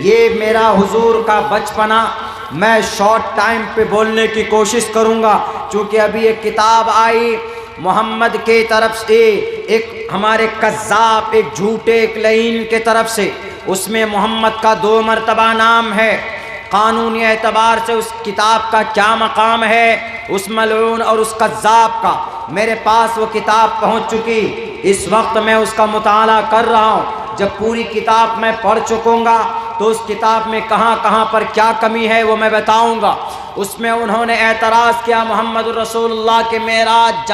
یہ میرا حضور کا بچپنا میں شارٹ ٹائم پہ بولنے کی کوشش کروں گا، چونکہ ابھی ایک کتاب آئی محمد کے طرف سے، ایک ہمارے کذاب، ایک جھوٹے، ایک لعین کے طرف سے، اس میں محمد کا 2 مرتبہ نام ہے۔ قانونی اعتبار سے اس کتاب کا کیا مقام ہے اس ملعون اور اس کذاب کا، میرے پاس وہ کتاب پہنچ چکی، اس وقت میں اس کا مطالعہ کر رہا ہوں۔ جب پوری کتاب میں پڑھ چکوں گا تو اس کتاب میں کہاں کہاں پر کیا کمی ہے وہ میں بتاؤں گا۔ اس میں انہوں نے اعتراض کیا محمد رسول اللہ کے معراج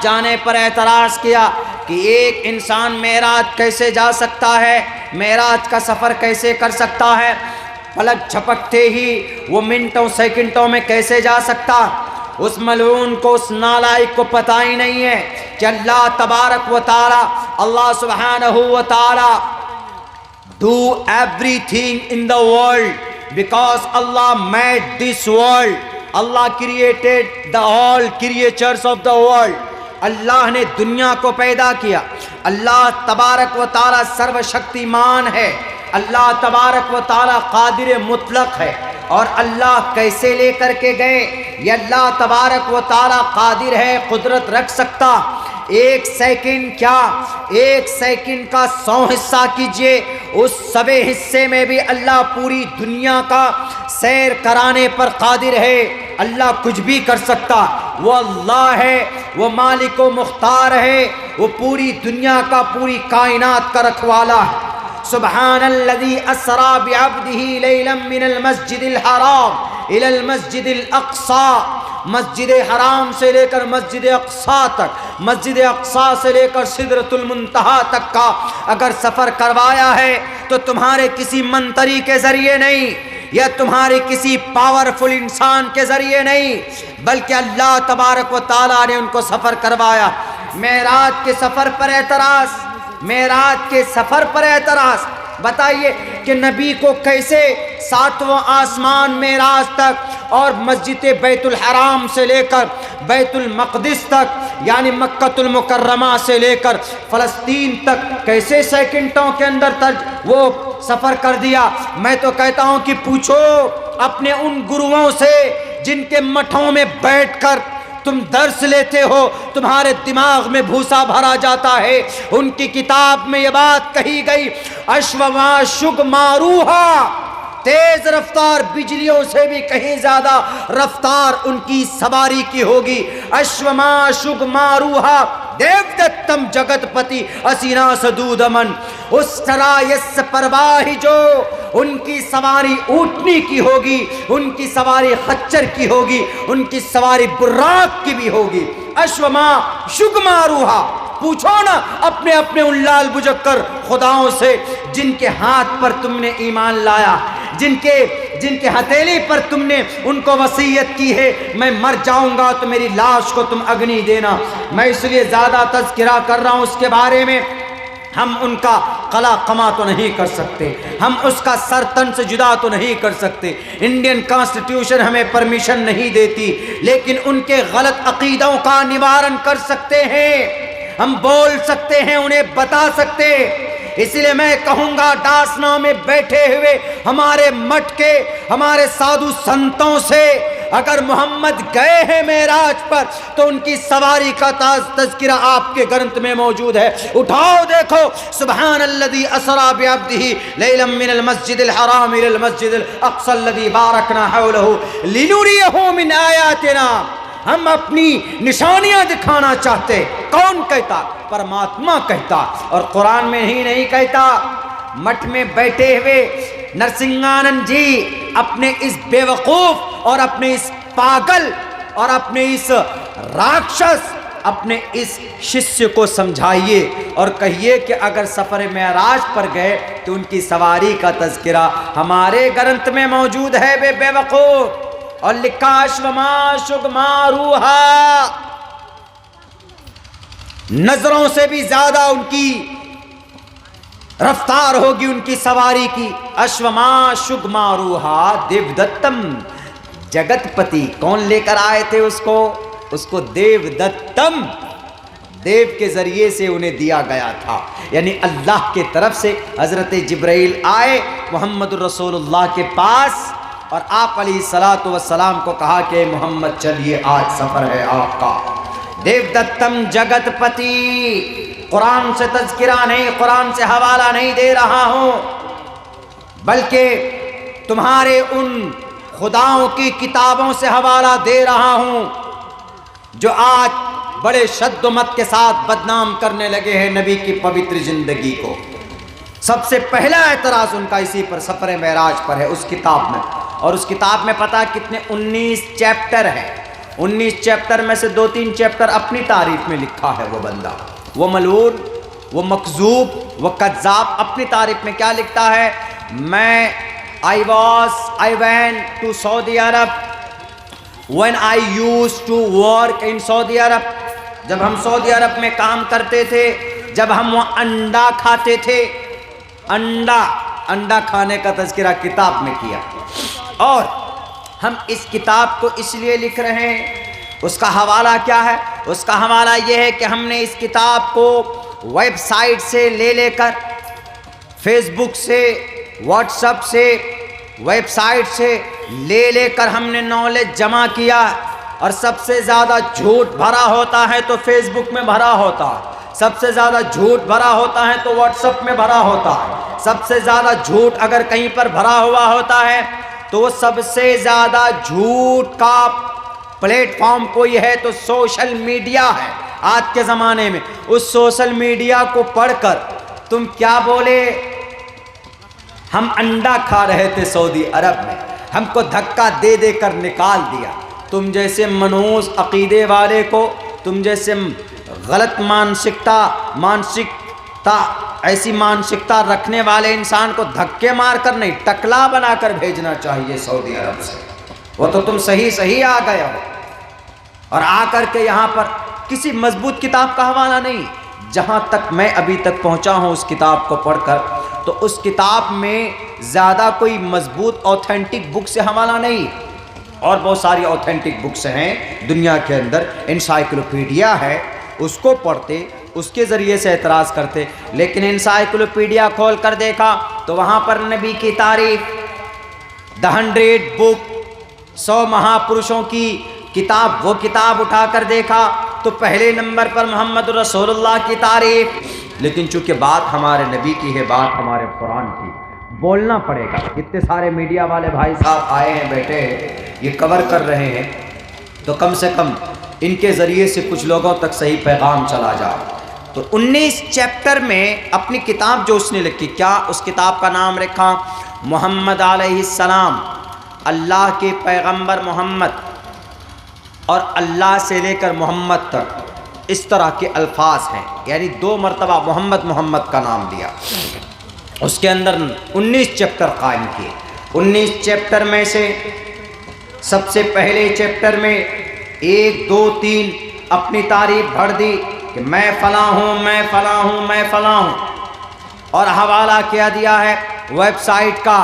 جانے پر اعتراض کیا کہ ایک انسان معراج کیسے جا سکتا ہے، معراج کا سفر کیسے کر سکتا ہے، پلک جھپکتے ہی وہ منٹوں سیکنڈوں میں کیسے جا سکتا۔ اس ملعون کو، اس نالائق کو پتہ ہی نہیں ہے کہ اللہ تبارک و تعالی، اللہ سبحانہ و تعالی do everything in the world because Allah made this world. Allah created the all creatures of the world. اللہ نے دنیا کو پیدا کیا۔ اللہ تبارک و تعالی سرو شکتیمان ہے، اللہ تبارک و تعالی قادر مطلق ہے، اور اللہ کیسے لے کر کے گئے، یہ اللہ تبارک و تعالی قادر ہے، قدرت رکھ سکتا۔ ایک سیکنڈ کیا، ایک سیکنڈ کا 100 حصہ کیجئے، اس 100 حصے میں بھی اللہ پوری دنیا کا سیر کرانے پر قادر ہے۔ اللہ کچھ بھی کر سکتا، وہ اللہ ہے، وہ مالک و مختار ہے، وہ پوری دنیا کا، پوری کائنات کا رکھوالا ہے۔ سبحان الذی اسری بعبدہ لیلا من المسجد الحرام الی المسجد الاقصی، مسجد حرام سے لے کر مسجد اقصی تک، مسجد اقصی سے لے کر سدرۃ المنتہا تک کا اگر سفر کروایا ہے تو تمہارے کسی منتری کے ذریعے نہیں، یا تمہارے کسی پاورفل انسان کے ذریعے نہیں، بلکہ اللہ تبارک و تعالیٰ نے ان کو سفر کروایا۔ معراج کے سفر پر اعتراض، معراج کے سفر پر اعتراض، بتائیے کہ نبی کو کیسے 7واں آسمان معراج تک اور مسجد بیت الحرام سے لے کر بیت المقدس تک، یعنی مکہ المکرمہ سے لے کر فلسطین تک کیسے سیکنڈوں کے اندر وہ سفر کر دیا؟ میں تو کہتا ہوں کہ پوچھو اپنے ان گروؤں سے جن کے مٹھوں میں بیٹھ کر تم درس لیتے ہو، تمہارے دماغ میں بھوسا بھرا جاتا ہے۔ ان کی کتاب میں یہ بات کہی گئی، اشواشگ ماروہا، تیز رفتار بجلیوں سے بھی کہیں زیادہ رفتار ان کی سواری کی ہوگی۔ اشواشگ ماروہا دیو دتم جگت پتی اسینا سدودمن، اس طرح یس پرواہی، جو ان کی سواری اونٹنی کی ہوگی، ان کی سواری خچر کی ہوگی، ان کی سواری براق کی بھی ہوگی۔ اشوما شگماروہا، پوچھو نا اپنے اپنے ان لال بجکر خداؤں سے جن کے ہاتھ پر تم نے ایمان لایا، جن کے ہتھیلی پر تم نے ان کو وصیت کی ہے میں مر جاؤں گا تو میری لاش کو تم اگنی دینا۔ میں اس لیے زیادہ تذکرہ کر رہا ہوں اس کے بارے میں، ہم ان کا قلع قمع تو نہیں کر سکتے، ہم اس کا سر تن سے جدا تو نہیں کر سکتے، انڈین کانسٹیٹیوشن ہمیں پرمیشن نہیں دیتی، لیکن ان کے غلط عقیدوں کا نوارن کر سکتے ہیں، ہم بول سکتے ہیں، انہیں بتا سکتے۔ اس لیے میں کہوں گا ڈاسنا میں بیٹھے ہوئے ہمارے مٹھ کے، ہمارے سادھو سنتوں سے، اگر محمد گئے ہیں معراج پر تو ان کی سواری کا تذکرہ آپ کے گرنتھ میں موجود ہے، اٹھاؤ دیکھو، سبحان الذی اسری بعبدہ لیلا من المسجد الحرام الی المسجد الاقصی الذی بارکنا حولہ لنریہ من آیاتنا۔ ہم اپنی نشانیاں دکھانا چاہتے، کون کہتا؟ پرماتما کہتا، اور قرآن میں ہی نہیں کہتا۔ مٹھ میں بیٹھے ہوئے نرسنگانند جی اپنے اس بے وقوف اور اپنے اس پاگل اور اپنے اس راکشس، اپنے اس ششیہ کو سمجھائیے اور کہیے کہ اگر سفر معراج پر گئے تو ان کی سواری کا تذکرہ ہمارے گرنتھ میں موجود ہے بے وقوف، اور لکھا اشواشگ ماروہا، نظروں سے بھی زیادہ ان کی رفتار ہوگی ان کی سواری کی۔ اشواشگ ماروہا دیو دتم جگت پتی، کون لے کر آئے تھے اس کو دیو دتم دیو کے ذریعے سے انہیں دیا گیا تھا، یعنی اللہ کے طرف سے حضرت جبرائیل آئے محمد الرسول اللہ کے پاس، اور آپ علیہ الصلاۃ والسلام کو کہا کہ محمد چلیے آج سفر ہے آپ کا۔ دیو دتم جگت پتی، قرآن سے تذکرہ نہیں، قرآن سے حوالہ نہیں دے رہا ہوں، بلکہ تمہارے ان خداؤں کی کتابوں سے حوالہ دے رہا ہوں جو آج بڑے شد و مت کے ساتھ بدنام کرنے لگے ہیں نبی کی پوتر زندگی کو۔ سب سے پہلا اعتراض ان کا اسی پر سفر معراج پر ہے، اس کتاب میں، اور اس کتاب میں پتہ کتنے 19 چیپٹر ہیں۔ 19 چیپٹر میں سے 2-3 چیپٹر اپنی تعریف میں لکھا ہے وہ بندہ، وہ ملعون، وہ مکذوب، وہ کذاب۔ اپنی تعریف میں کیا لکھتا ہے؟ میں I went to Saudi Arab when I used to work in Saudi Arab۔ جب ہم سعودی عرب میں کام کرتے تھے، جب ہم وہ انڈا کھاتے تھے، انڈا کھانے کا تذکرہ کتاب میں کیا، اور ہم اس کتاب کو اس لیے لکھ رہے ہیں۔ اس کا حوالہ کیا ہے؟ اس کا حوالہ یہ ہے کہ ہم نے اس کتاب کو ویب سائٹ سے لے کر، فیس بک سے، واٹس ایپ سے، ویب سائٹ سے لے کر ہم نے نالج جمع کیا، اور سب سے زیادہ جھوٹ بھرا ہوتا ہے تو فیس بک میں بھرا ہوتا ہے، سب سے زیادہ جھوٹ بھرا ہوتا ہے تو واٹس ایپ میں بھرا ہوتا ہے، سب سے زیادہ جھوٹ اگر کہیں پر بھرا ہوا ہوتا ہے تو وہ سب سے زیادہ جھوٹ کا پلیٹ فارم کوئی ہے تو سوشل میڈیا ہے آج کے زمانے میں۔ اس سوشل میڈیا کو پڑھ کر تم کیا بولے؟ ہم انڈا کھا رہے تھے سعودی عرب میں، ہم کو دھکا دے کر نکال دیا۔ تم جیسے منحوس عقیدے والے کو، تم جیسے غلط مانسکتا ایسی مانسکتا رکھنے والے انسان کو دھکے مار کر نہیں، ٹکلا بنا کر بھیجنا چاہیے سعودی عرب سے۔ وہ تو تم صحیح آ گئے ہو، اور آ کر کے یہاں پر کسی مضبوط کتاب کا حوالہ نہیں۔ جہاں تک میں ابھی تک پہنچا ہوں اس کتاب کو پڑھ کر، تو اس کتاب میں زیادہ کوئی مضبوط اوتھینٹک بک سے حوالہ نہیں، اور بہت ساری اوتھینٹک بکس ہیں دنیا کے اندر، انسائکلوپیڈیا ہے، اس کو پڑھتے، اس کے ذریعے سے اعتراض کرتے، لیکن انسائکلوپیڈیا کھول کر دیکھا تو وہاں پر نبی کی تعریف، The 100 بک، 100 مہاپرشوں کی کتاب، وہ کتاب اٹھا کر دیکھا تو پہلے نمبر پر محمد رسول اللہ کی تعریف۔ لیکن چونکہ بات ہمارے نبی کی ہے، بات ہمارے قرآن کی، بولنا پڑے گا۔ اتنے سارے میڈیا والے بھائی صاحب آئے ہیں، بیٹھے ہیں، یہ کور کر رہے ہیں، تو کم سے کم ان کے ذریعے سے کچھ لوگوں تک صحیح پیغام چلا جائے۔ تو 19 چیپٹر میں اپنی کتاب جو اس نے لکھی، کیا اس کتاب کا نام رکھا؟ محمد علیہ السلام، اللہ کے پیغمبر محمد، اور اللہ سے لے کر محمد تک اس طرح کے الفاظ ہیں، یعنی 2 مرتبہ محمد کا نام لیا۔ اس کے اندر 19 چیپٹر قائم کیے۔ 19 چیپٹر میں سے سب سے پہلے چیپٹر میں 1 2 3 اپنی تعریف بھر دی کہ میں فلاں ہوں، میں فلاں ہوں، میں فلاں ہوں، اور حوالہ کیا دیا ہے ویب سائٹ کا،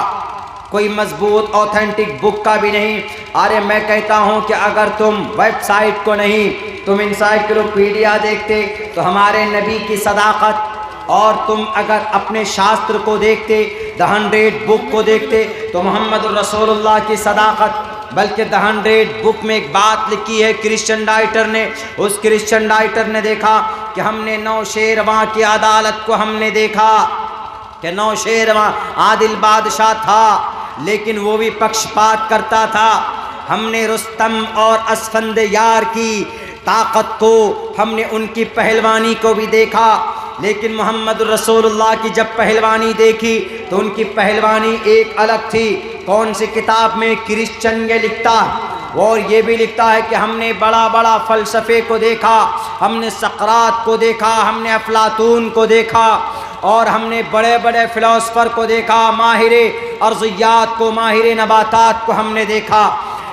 کوئی مضبوط اوتھینٹک بک کا بھی نہیں۔ ارے میں کہتا ہوں کہ اگر تم ویب سائٹ کو نہیں، تم انسائکلوپیڈیا دیکھتے تو ہمارے نبی کی صداقت، اور تم اگر اپنے شاستر کو دیکھتے، The 100 بک کو دیکھتے تو محمد رسول اللہ کی صداقت۔ بلکہ The 100 بک میں ایک بات لکھی ہے کرسچن رائٹر نے، اس کرسچن رائٹر نے دیکھا کہ ہم نے نوشیروان کی عدالت کو ہم نے دیکھا کہ نوشیروان عادل بادشاہ تھا، لیکن وہ بھی پکشپات کرتا تھا۔ ہم نے رستم اور اسفندیار کی طاقت کو، ہم نے ان کی پہلوانی کو بھی دیکھا، لیکن محمد رسول اللہ کی جب پہلوانی دیکھی تو ان کی پہلوانی ایک الگ تھی۔ کون سی کتاب میں؟ کرسچن یہ لکھتا ہے، اور یہ بھی لکھتا ہے کہ ہم نے بڑا فلسفے کو دیکھا، ہم نے سقراط کو دیکھا، ہم نے افلاطون کو دیکھا، اور ہم نے بڑے فلاسفر کو دیکھا، ماہر ارضیات کو، ماہر نباتات کو ہم نے دیکھا۔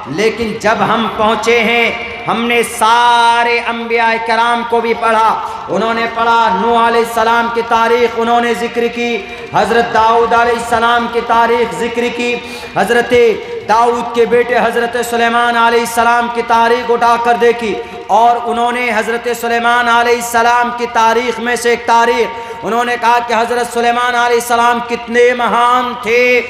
لیکن جب ہم پہنچے ہیں، ہم نے سارے انبیاء کرام کو بھی پڑھا۔ انہوں نے پڑھا نوح علیہ السلام کی تاریخ انہوں نے ذکر کی، حضرت داؤد علیہ السلام کی تاریخ ذکر کی، حضرت داؤد کے بیٹے حضرت سلیمان علیہ السلام کی تاریخ اٹھا کر دیکھی، اور انہوں نے حضرت سلیمان علیہ السلام کی تاریخ میں سے ایک تاریخ، انہوں نے کہا کہ حضرت سلیمان علیہ السلام کتنے مہان تھے،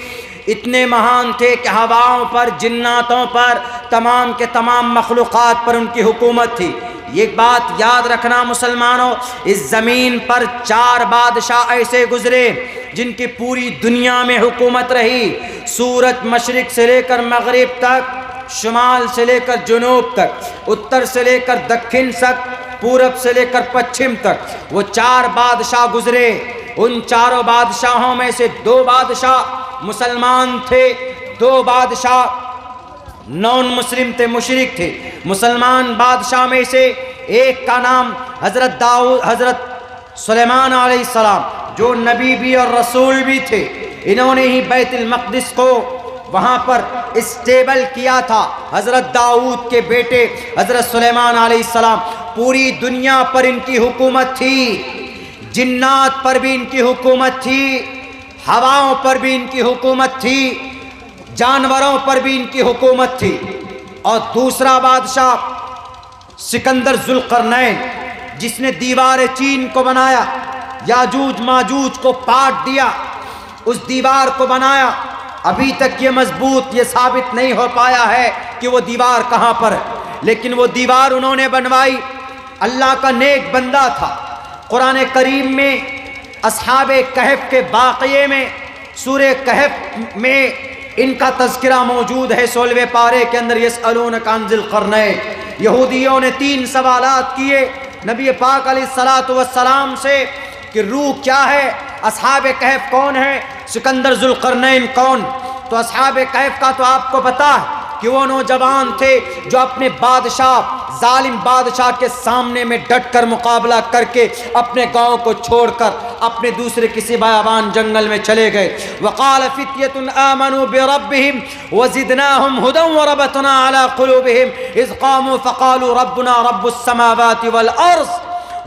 اتنے مہان تھے کہ ہواؤں پر، جناتوں پر، تمام کے تمام مخلوقات پر ان کی حکومت تھی۔ یہ بات یاد رکھنا مسلمانوں، اس زمین پر 4 بادشاہ ایسے گزرے جن کی پوری دنیا میں حکومت رہی، سورج مشرق سے لے کر مغرب تک، شمال سے لے کر جنوب تک، اتر سے لے کر دکن تک، پورب سے لے کر پچھم تک، وہ 4 بادشاہ گزرے۔ ان 4 بادشاہوں میں سے 2 بادشاہ مسلمان تھے، 2 بادشاہ نون مسلم تھے، مشرک تھے۔ مسلمان بادشاہ میں سے ایک کا نام حضرت سلیمان علیہ السلام، جو نبی بھی اور رسول بھی تھے، انہوں نے ہی بیت المقدس کو وہاں پر اسٹیبل کیا تھا۔ حضرت داؤد کے بیٹے حضرت سلیمان علیہ السلام، پوری دنیا پر ان کی حکومت تھی، جنات پر بھی ان کی حکومت تھی، ہواؤں پر بھی ان کی حکومت تھی، جانوروں پر بھی ان کی حکومت تھی۔ اور دوسرا بادشاہ سکندر ذوالقرنین، جس نے دیوار چین کو بنایا، یاجوج ماجوج کو پاٹ دیا، اس دیوار کو بنایا۔ ابھی تک یہ مضبوط، یہ ثابت نہیں ہو پایا ہے کہ وہ دیوار کہاں پر ہے، لیکن وہ دیوار انہوں نے بنوائی۔ اللہ کا نیک بندہ تھا۔ قرآن کریم میں اصحاب کہف کے واقعے میں، سورہ کہف میں ان کا تذکرہ موجود ہے 16ویں پارے کے اندر۔ یسألونک عن ذی القرنین، یہودیوں نے 3 سوالات کیے نبی پاک علیہ الصلوۃ والسلام سے کہ روح کیا ہے، اصحاب کہف کون ہے، سکندر ذوالقرنین کون؟ تو اصحاب کہف کا تو آپ کو پتہ ہے کہ وہ نوجوان تھے جو اپنے بادشاہ، ظالم بادشاہ کے سامنے میں ڈٹ کر مقابلہ کر کے اپنے گاؤں کو چھوڑ کر اپنے دوسرے کسی بیابان جنگل میں چلے گئے۔ وقال فتية آمنوا بربهم وزدناهم هدى وربطنا على قلوبهم إذ قاموا فقالوا ربنا رب السماوات والأرض۔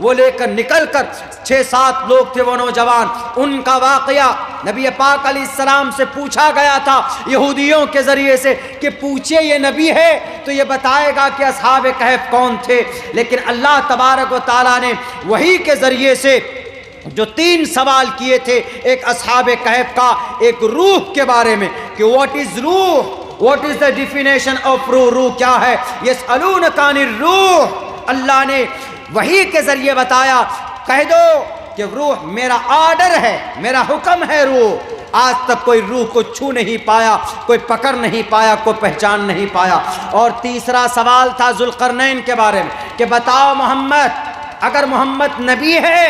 وہ لے کر نکل کر 6-7 لوگ تھے وہ نوجوان، ان کا واقعہ نبی پاک علیہ السلام سے پوچھا گیا تھا یہودیوں کے ذریعے سے کہ پوچھے یہ نبی ہے تو یہ بتائے گا کہ اصحاب کہف کون تھے۔ لیکن اللہ تبارک و تعالیٰ نے وحی کے ذریعے سے جو 3 سوال کیے تھے، ایک اصحاب کہف کا، ایک روح کے بارے میں کہ واٹ از روح، what is the definition of روح، روح کیا ہے۔ یسألونک عن الروح، اللہ نے وحی کے ذریعے بتایا، کہہ دو کہ روح میرا آرڈر ہے، میرا حکم ہے روح۔ آج تک کوئی روح کو چھو نہیں پایا، کوئی پکڑ نہیں پایا، کوئی پہچان نہیں پایا۔ اور تیسرا سوال تھا ذوالقرنین کے بارے میں کہ بتاؤ محمد، اگر محمد نبی ہے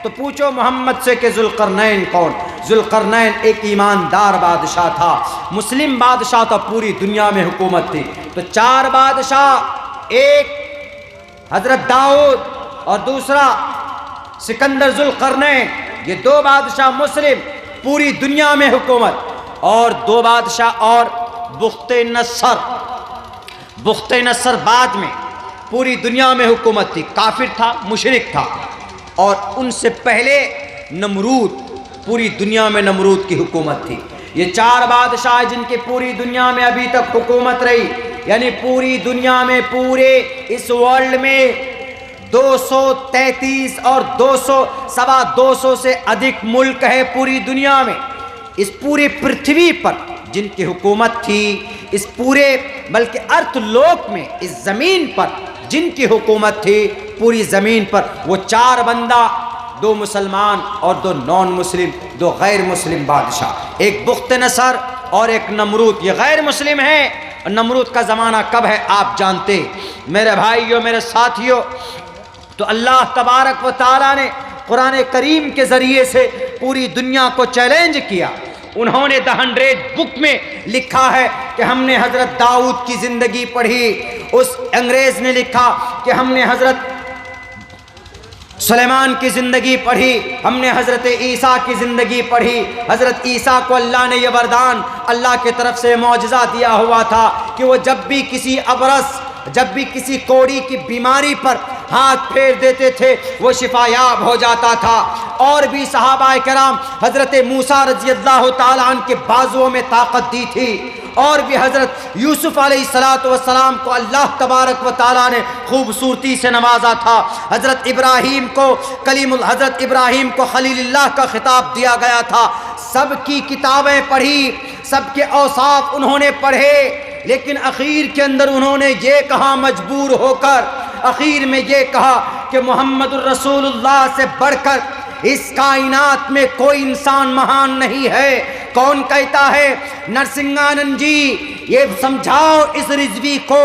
تو پوچھو محمد سے کہ ذوالقرنین کون؟ ذوالقرنین ایک ایماندار بادشاہ تھا، مسلم بادشاہ تھا، پوری دنیا میں حکومت تھی۔ تو 4 بادشاہ، ایک حضرت داؤد اور دوسرا سکندر ذوالقرنین، یہ 2 بادشاہ مسلم، پوری دنیا میں حکومت۔ اور 2 بادشاہ اور بخت نصر، بخت نصر بعد میں پوری دنیا میں حکومت تھی، کافر تھا، مشرک تھا۔ اور ان سے پہلے نمرود، پوری دنیا میں نمرود کی حکومت تھی۔ یہ 4 بادشاہ جن کی پوری دنیا میں ابھی تک حکومت رہی، یعنی پوری دنیا میں، پورے اس ورلڈ میں 233 اور 200 سے ادھک ملک ہے پوری دنیا میں۔ اس پورے پرتھوی پر جن کی حکومت تھی، اس پورے بلکہ ارتھ لوک میں، اس زمین پر جن کی حکومت تھی پوری زمین پر، وہ 4 بندہ، 2 مسلمان اور 2 نان مسلم، 2 غیر مسلم بادشاہ، ایک بخت نصر اور ایک نمرود۔ یہ غیر مسلم ہے، اور نمرود کا زمانہ کب ہے آپ جانتے ہیں میرے بھائیوں، میرے ساتھیوں۔ تو اللہ تبارک و تعالیٰ نے قرآن کریم کے ذریعے سے پوری دنیا کو چیلنج کیا۔ انہوں نے دی 100 بک میں لکھا ہے کہ ہم نے حضرت داؤد کی زندگی پڑھی، اس انگریز نے لکھا کہ ہم نے حضرت سلیمان کی زندگی پڑھی، ہم نے حضرت عیسیٰ کی زندگی پڑھی۔ حضرت عیسیٰ کو اللہ نے یہ وردان، اللہ کی طرف سے معجزہ دیا ہوا تھا کہ وہ جب بھی کسی ابرص، جب بھی کسی کوڑی کی بیماری پر ہاتھ پھیر دیتے تھے وہ شفا یاب ہو جاتا تھا۔ اور بھی صحابہ کرام حضرت موسیٰ رضی اللہ تعالیٰ عنہ کے بازوؤں میں طاقت دی تھی، اور بھی حضرت یوسف علیہ السلام کو اللہ تبارک و تعالیٰ نے خوبصورتی سے نوازا تھا، حضرت ابراہیم کو خلیل اللہ کا خطاب دیا گیا تھا۔ سب کی کتابیں پڑھی، سب کے اوصاف انہوں نے پڑھے، لیکن اخیر کے اندر انہوں نے یہ کہا مجبور ہو کر، اخیر میں یہ کہا کہ محمد الرسول اللہ سے بڑھ کر اس کائنات میں کوئی انسان مہان نہیں ہے۔ کون کہتا ہے؟ نرسنگانند جی، یہ سمجھاؤ اس رضوی کو،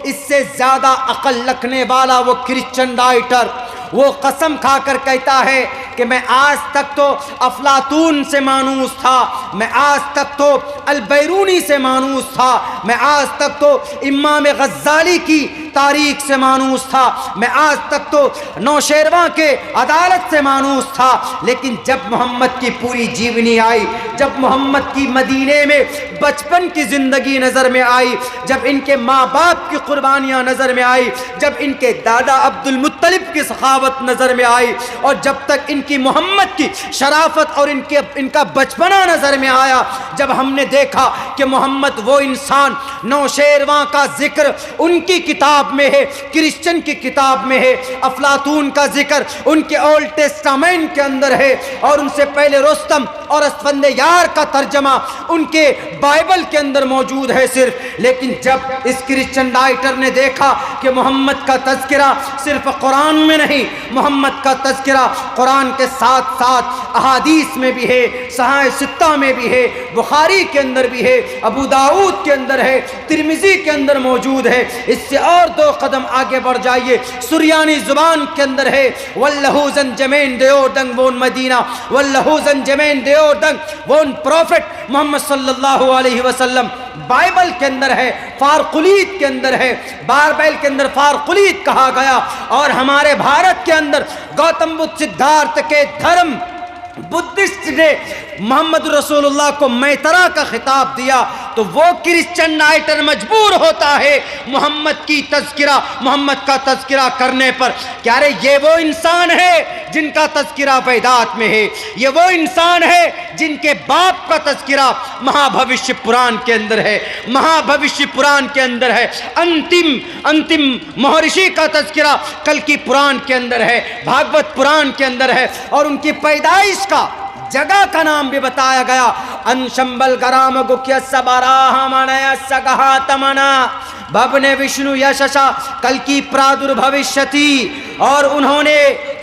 اس سے زیادہ عقل رکھنے والا وہ کرسچن رائٹر، وہ قسم کھا کر کہتا ہے کہ میں آج تک تو افلاطون سے مانوس تھا، میں آج تک تو البیرونی سے مانوس تھا، میں آج تک تو امام غزالی کی تاریخ سے مانوس تھا، میں آج تک تو نوشیروان کے عدالت سے مانوس تھا، لیکن جب محمد کی پوری جیونی آئی، جب محمد کی مدینے میں بچپن کی زندگی نظر میں آئی، جب ان کے ماں باپ کی قربانیاں نظر میں آئی، جب ان کے دادا عبد المطلب کی سخاوت نظر میں آئی، اور جب تک ان کی محمد کی شرافت اور ان کا بچپنا نظر میں آیا، جب ہم نے دیکھا کہ محمد وہ انسان، نوشیروان کا ذکر ان کی کتاب میں ہے، کرسچن کی کتاب میں ہے، افلاطون کا ذکر ان کے اولڈ ٹیسٹامنٹ کے اندر ہے، اور ان سے پہلے رستم اور اسفندیار کا ترجمہ ان کے بائبل کے اندر موجود ہے صرف، لیکن جب اس کرسچن رائٹر نے دیکھا کہ محمد کا تذکرہ صرف قرآن میں نہیں، محمد کا تذکرہ قرآن کے ساتھ ساتھ احادیث میں بھی ہے، صحیح ستہ میں بھی ہے، بخاری کے اندر بھی ہے، ابو داؤد کے اندر ہے، ترمذی کے اندر موجود ہے، اس سے اور دو قدم آگے بڑھ جائیے، سریانی زبان کے اندر ہے، واللہو زنجمین دیو دنگ وون مدینہ، واللہو زنجمین دیو دنگ وون پروفٹ محمد صلی اللہ علیہ وسلم، بائبل کے اندر ہے، فارقلید کے اندر ہے، بائبل کے اندر فارقلید کہا گیا، اور ہمارے بھارت کے اندر گوتم بدھ سدھارتھ کے دھرم بدھسٹ نے محمد رسول اللہ کو میترا کا خطاب دیا، تو وہ کرسچن رائٹر مجبور ہوتا ہے محمد کا تذکرہ کرنے پر، کیا رے یہ وہ انسان ہے جن کا تذکرہ ویدات میں ہے، یہ وہ انسان ہے جن کے باپ کا تذکرہ مہابھوشیہ پران کے اندر ہے، مہابھوشیہ پران کے اندر ہے، انتم مہرشی کا تذکرہ کلکی پران کے اندر ہے، بھاگوت پران کے اندر ہے، اور ان کی پیدائش کا جگہ کا نام بھی بتایا گیا، انشمبل گرام گکھیا سباراہ منیا سگہا تمنا بھبنے وشنو یششا کل کی پرادر بھوشتی، اور انہوں نے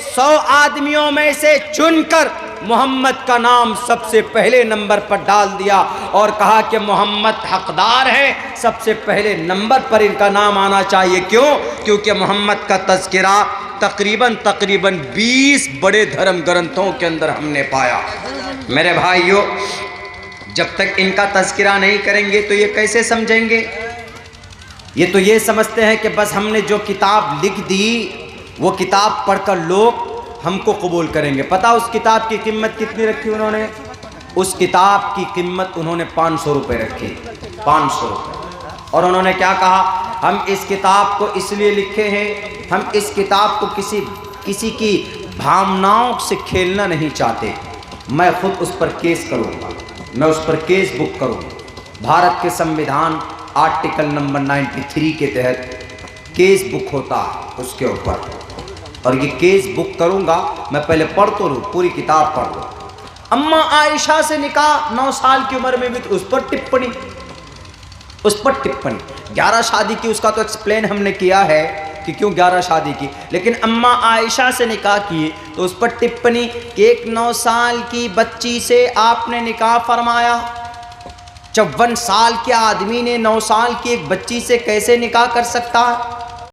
100 آدمیوں میں سے چن کر محمد کا نام سب سے پہلے نمبر پر ڈال دیا، اور کہا کہ محمد حقدار ہے، سب سے پہلے نمبر پر ان کا نام آنا چاہیے۔ کیوں؟ کیونکہ محمد کا تذکرہ تقریباً 20 بڑے دھرم گرنتھوں کے اندر ہم نے پایا۔ میرے بھائیوں، جب تک ان کا تذکرہ نہیں کریں گے تو یہ کیسے سمجھیں گے؟ یہ تو یہ سمجھتے ہیں کہ بس ہم نے جو کتاب لکھ دی وہ کتاب پڑھ کر لوگ ہم کو قبول کریں گے۔ پتہ اس کتاب کی قیمت کتنی رکھی انہوں نے؟ اس کتاب کی قیمت انہوں نے 500 روپے رکھی، 500 روپے، اور انہوں نے کیا کہا؟ ہم اس کتاب کو اس لیے لکھے ہیں، ہم اس کتاب کو کسی کی بھامناؤں سے کھیلنا نہیں چاہتے، میں خود اس پر کیس کروں گا، میں اس پر کیس بک کروں گا۔ بھارت کے سمویدھان آرٹیکل نمبر 93 کے تحت کیس بک ہوتا ہے اس کے اوپر، اور یہ کیس بک کروں گا۔ میں پہلے پڑھ تو لوں، پوری کتاب پڑھ لوں۔ اما عائشہ سے نکاح 9 سال کی عمر میں بھی تو اس پر ٹپنی 11 شادی کی، اس کا تو ایکسپلین ہم نے کیا ہے کہ کیوں 11 شادی کی، لیکن اما عائشہ سے نکاح کی تو اس پر ٹپنی کہ ایک 9 سال کی بچی سے آپ نے نکاح فرمایا۔ 54 سال کے آدمی نے 9 سال کی ایک بچی سے کیسے نکاح کر سکتا ہے؟